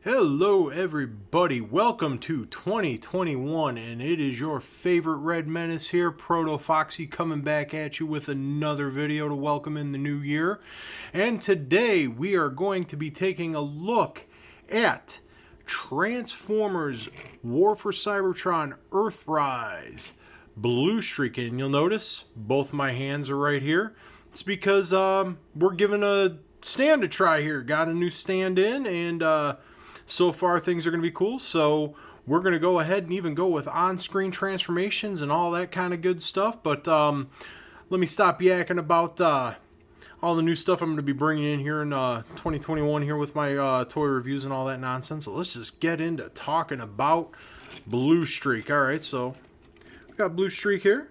Hello everybody, welcome to 2021 and it is your favorite Red Menace here, ProtoFoxy, coming back at you with another video to welcome in the new year. And today we are going to be taking a look at Transformers War for Cybertron Earthrise Bluestreak. And you'll notice both my hands are right here. It's because we're giving a stand to try here. Got a new stand in, and so far things are going to be cool. So we're going to go ahead and even go with on-screen transformations and all that kind of good stuff. But let me stop yakking about all the new stuff I'm going to be bringing in here in 2021 here with my toy reviews and all that nonsense. So let's just get into talking about Bluestreak. All right, so we got Bluestreak here.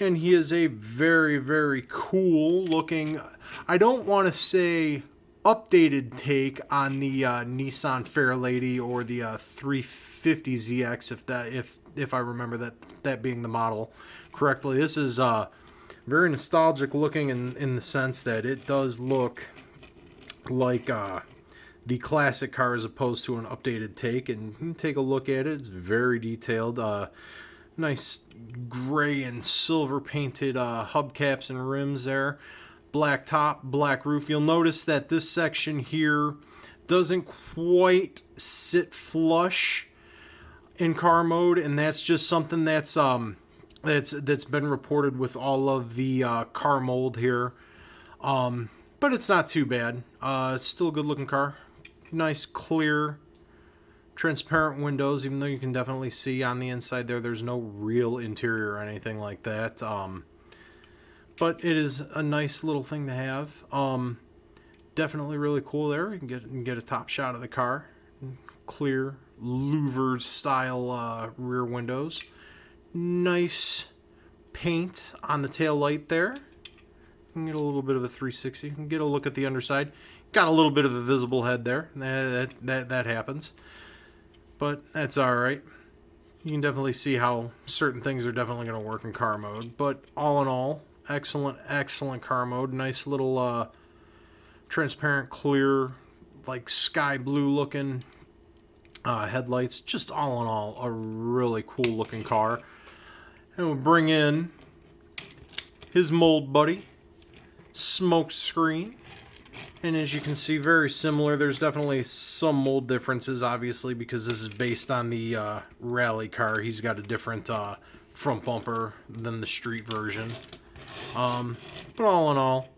And he is a very, very cool looking, I don't want to say updated take on the Nissan Fairlady or the 350ZX, if I remember that being the model correctly. This is very nostalgic looking in the sense that it does look like the classic car as opposed to an updated take. And you can take a look at it. It's very detailed. Nice gray and silver painted hubcaps and rims there. Black top, black roof. You'll notice that this section here doesn't quite sit flush in car mode, and that's just something that's been reported with all of the car mold here. But it's not too bad. It's still a good looking car. Nice clear transparent windows, even though you can definitely see on the inside there's no real interior or anything like that. But it is a nice little thing to have. Definitely really cool there. You can get a top shot of the car. Clear louvered style rear windows. Nice paint on the tail light there. You can get a little bit of a 360. You can get a look at the underside. Got a little bit of a visible head there. That happens. But that's alright. You can definitely see how certain things are definitely going to work in car mode. But all in all, excellent car mode. Nice little transparent, clear, like sky blue looking headlights. Just all in all, a really cool looking car. And we'll bring in his mold buddy, Smoke Screen. And as you can see, very similar. There's definitely some mold differences, obviously, because this is based on the rally car. He's got a different front bumper than the street version. But all in all,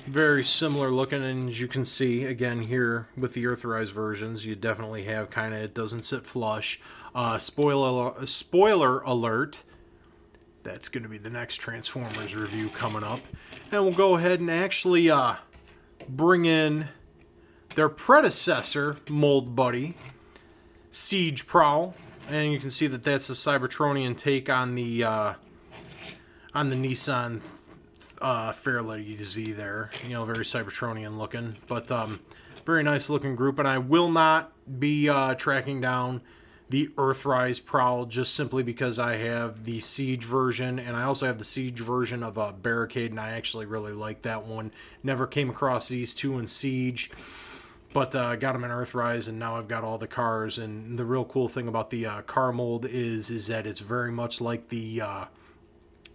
very similar looking. And as you can see, again, here with the Earthrise versions, you definitely have kind of, it doesn't sit flush. Spoiler alert. That's going to be the next Transformers review coming up. And we'll go ahead and actually bring in their predecessor mold buddy, Siege Prowl. And you can see that that's a Cybertronian take on the Nissan Fairlady Z there. You know, very Cybertronian looking. But very nice looking group. And I will not be tracking down the Earthrise Prowl, just simply because I have the Siege version, and I also have the Siege version of Barricade, and I actually really like that one. Never came across these two in Siege, but got them in Earthrise, and now I've got all the cars. And the real cool thing about the car mold is that it's very much like the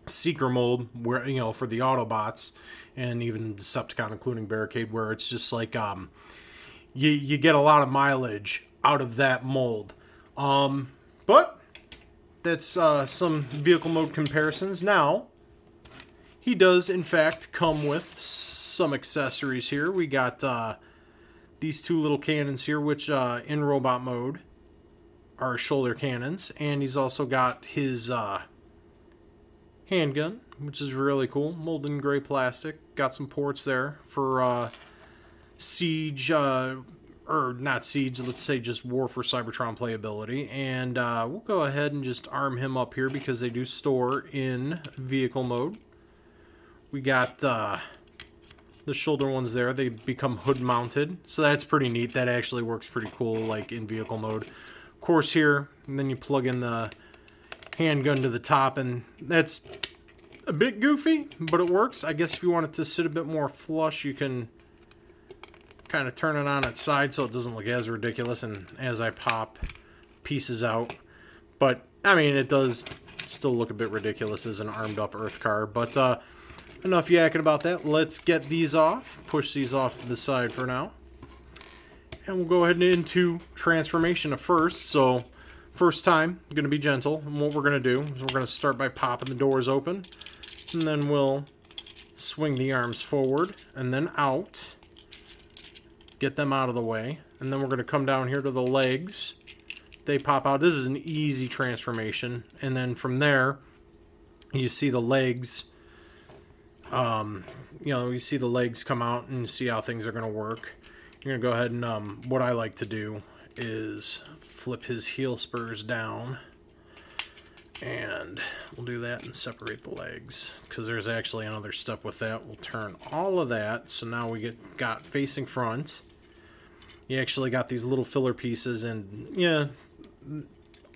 Seeker mold, where, you know, for the Autobots and even Decepticon, including Barricade, where it's just like you get a lot of mileage out of that mold. But that's some vehicle mode comparisons. Now, he does in fact come with some accessories here. We got these two little cannons here, which in robot mode are shoulder cannons, and he's also got his handgun, which is really cool, molded in gray plastic. Got some ports there for Siege, or not Siege, let's say just War for Cybertron playability. And we'll go ahead and just arm him up here because they do store in vehicle mode. We got the shoulder ones there. They become hood mounted, so that's pretty neat. That actually works pretty cool, like in vehicle mode. Of course here, and then you plug in the handgun to the top, and that's a bit goofy, but it works. I guess if you want it to sit a bit more flush, you can kind of turn it on its side so it doesn't look as ridiculous and as I pop pieces out. But, I mean, it does still look a bit ridiculous as an armed up Earth car. But enough yakking about that. Let's get these off. Push these off to the side for now. And we'll go ahead and into transformation first. So, first time, going to be gentle. And what we're going to do is we're going to start by popping the doors open. And then we'll swing the arms forward and then out. Get them out of the way. And then we're going to come down here to the legs. They pop out. This is an easy transformation. And then from there, you see the legs. You see the legs come out and you see how things are going to work. You're going to go ahead and, what I like to do is flip his heel spurs down. And we'll do that and separate the legs. Because there's actually another step with that. We'll turn all of that. So now we got facing front. You actually got these little filler pieces. And, yeah,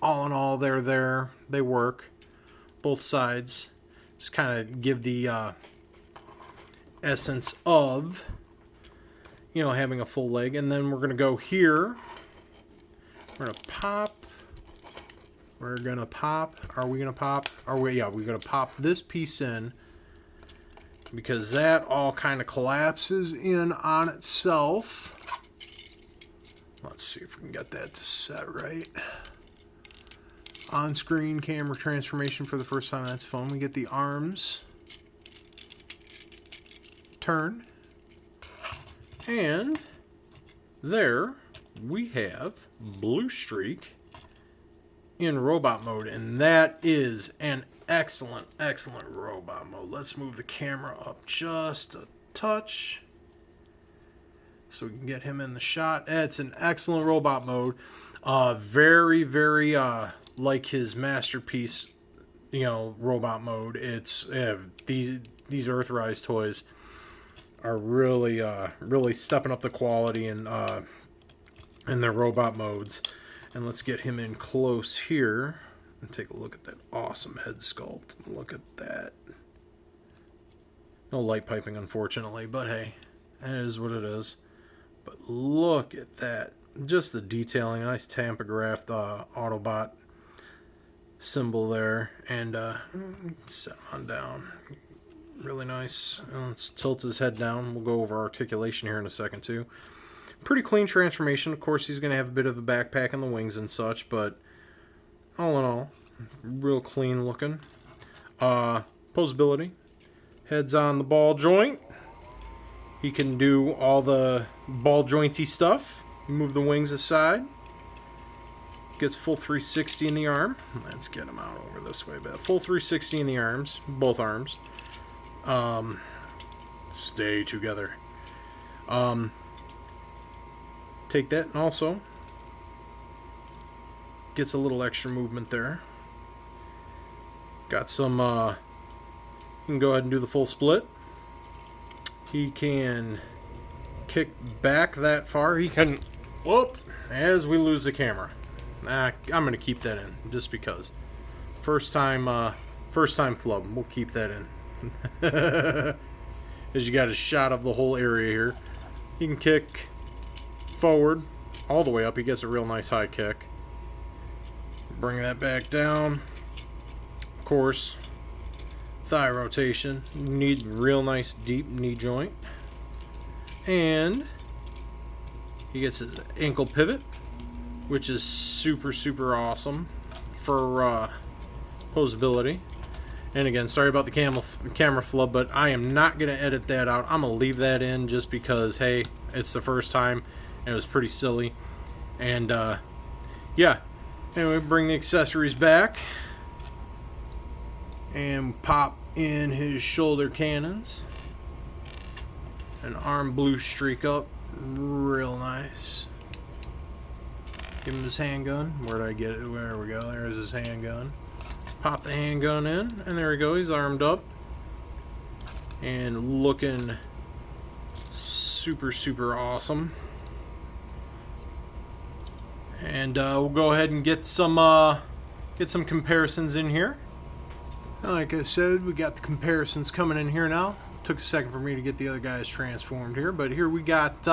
all in all, they're there. They work. Both sides. Just kind of give the essence of, having a full leg. And then we're going to go here. We're going to pop. We're going to pop. Are we going to pop? Yeah, we're going to pop this piece in. Because that all kind of collapses in on itself. Let's see if we can get that to set right. On-screen camera transformation for the first time. That's fun. We get the arms. Turn. And there we have Bluestreak in robot mode. And that is an excellent, excellent robot mode. Let's move the camera up just a touch so we can get him in the shot. It's an excellent robot mode. Very, very like his masterpiece, robot mode. It's these Earthrise toys are really really stepping up the quality in their robot modes. And let's get him in close here and take a look at that awesome head sculpt. Look at that. No light piping, unfortunately, but hey, it is what it is. But look at that. Just the detailing. A nice tampographed Autobot symbol there. And set on down. Really nice. Let's tilt his head down. We'll go over articulation here in a second too. Pretty clean transformation. Of course, he's going to have a bit of a backpack in the wings and such, but all in all, real clean looking. Posability. Head's on the ball joint. He can do all the ball jointy stuff. Move the wings aside. Gets full 360 in the arm. Let's get him out over this way. But full 360 in the arms. Both arms. Stay together. Take that and also gets a little extra movement there. Got some, you can go ahead and do the full split. He can kick back that far. He can, whoop, as we lose the camera. I'm going to keep that in just because. First time flub. We'll keep that in. As you got a shot of the whole area here. He can kick forward all the way up. He gets a real nice high kick. Bring that back down. Of course, thigh rotation. Need real nice deep knee joint. And he gets his ankle pivot, which is super, super awesome for posability. And again, sorry about the camera flub, but I am not going to edit that out. I'm going to leave that in just because, hey, it's the first time, and it was pretty silly. And, yeah. Anyway, bring the accessories back. And pop in his shoulder cannons. An arm Bluestreak up. Real nice. Give him his handgun. Where did I get it? There we go. There's his handgun. Pop the handgun in, and there we go. He's armed up and looking super, super awesome. And we'll go ahead and get some comparisons in here. Like I said, we got the comparisons coming in here now. Took a second for me to get the other guys transformed here, but here we got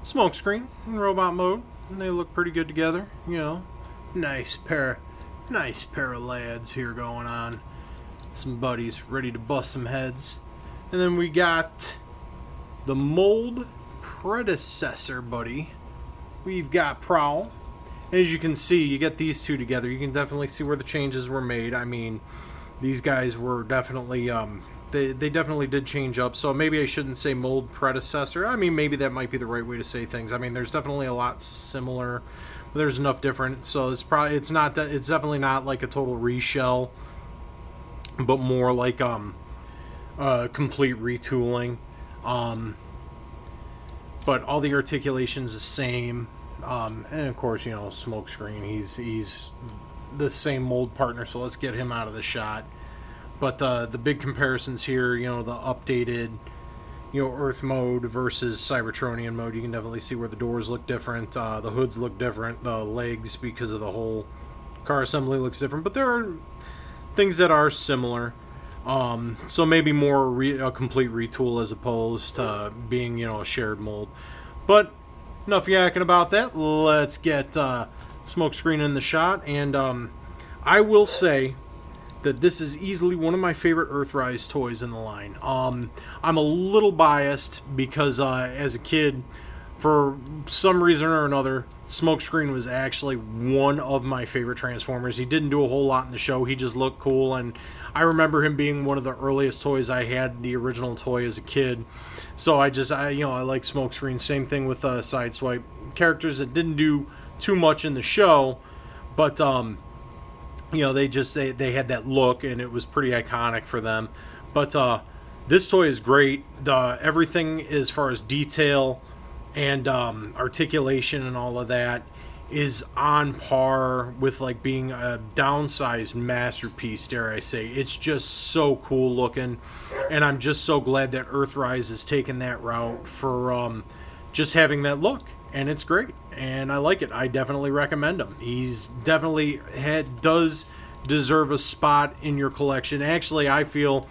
Smokescreen in robot mode, and they look pretty good together. You know, nice pair of lads here going on. Some buddies ready to bust some heads. And then we got the mold predecessor buddy. We've got Prowl. As you can see, you get these two together. You can definitely see where the changes were made. I mean, these guys were definitely, they definitely did change up. So maybe I shouldn't say mold predecessor. I mean, maybe that might be the right way to say things. I mean, there's definitely a lot similar. But there's enough different. So it's definitely not like a total reshell, but more like complete retooling. But all the articulation's the same. And of course, you know, Smokescreen, he's the same mold partner, so let's get him out of the shot. But the big comparisons here, you know, the updated, you know, Earth mode versus Cybertronian mode, you can definitely see where the doors look different, the hoods look different, the legs, because of the whole car assembly, looks different. But there are things that are similar. So maybe more a complete retool as opposed to being, you know, a shared mold. But enough yakking about that. Let's get Smokescreen in the shot. And I will say that this is easily one of my favorite Earthrise toys in the line. I'm a little biased because as a kid, for some reason or another, Smokescreen was actually one of my favorite Transformers. He didn't do a whole lot in the show. He just looked cool, and I remember him being one of the earliest toys I had, the original toy, as a kid. So I like Smokescreen. Same thing with Sideswipe. Characters that didn't do too much in the show, but you know, they had that look, and it was pretty iconic for them. But this toy is great. Everything as far as detail and articulation and all of that is on par with like being a downsized masterpiece, dare I say. It's just so cool looking, and I'm just so glad that Earthrise has taken that route for just having that look, and it's great, and I like it. I definitely recommend him. He's definitely does deserve a spot in your collection. Actually, I feel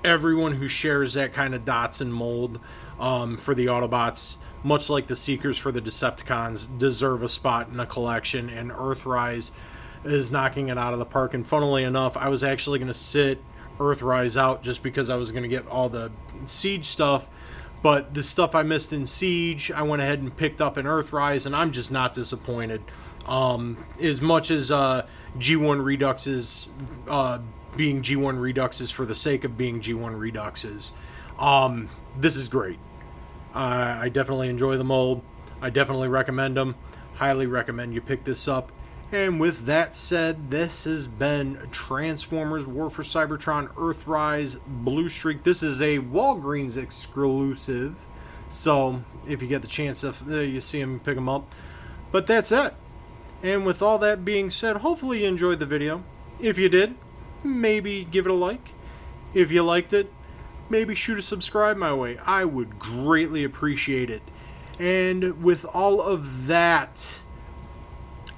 everyone who shares that kind of dots and mold for the Autobots, much like the Seekers for the Decepticons, deserve a spot in a collection, and Earthrise is knocking it out of the park. And funnily enough, I was actually going to sit Earthrise out just because I was going to get all the Siege stuff, but the stuff I missed in Siege, I went ahead and picked up in Earthrise, and I'm just not disappointed. As much as G1 Reduxes being G1 Reduxes for the sake of being G1 Reduxes, this is great. I definitely enjoy the mold. I definitely recommend them. Highly recommend you pick this up. And with that said, this has been Transformers War for Cybertron Earthrise Bluestreak. This is a Walgreens exclusive, so if you get the chance, if you see them, pick them up. But that's it. And with all that being said, hopefully you enjoyed the video. If you did, maybe give it a like. If you liked it, maybe shoot a subscribe my way. I would greatly appreciate it. And with all of that,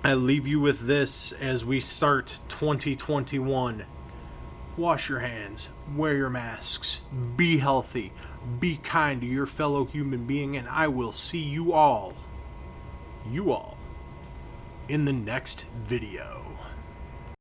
I leave you with this as we start 2021. Wash your hands, wear your masks, be healthy, be kind to your fellow human being, and I will see you all, in the next video.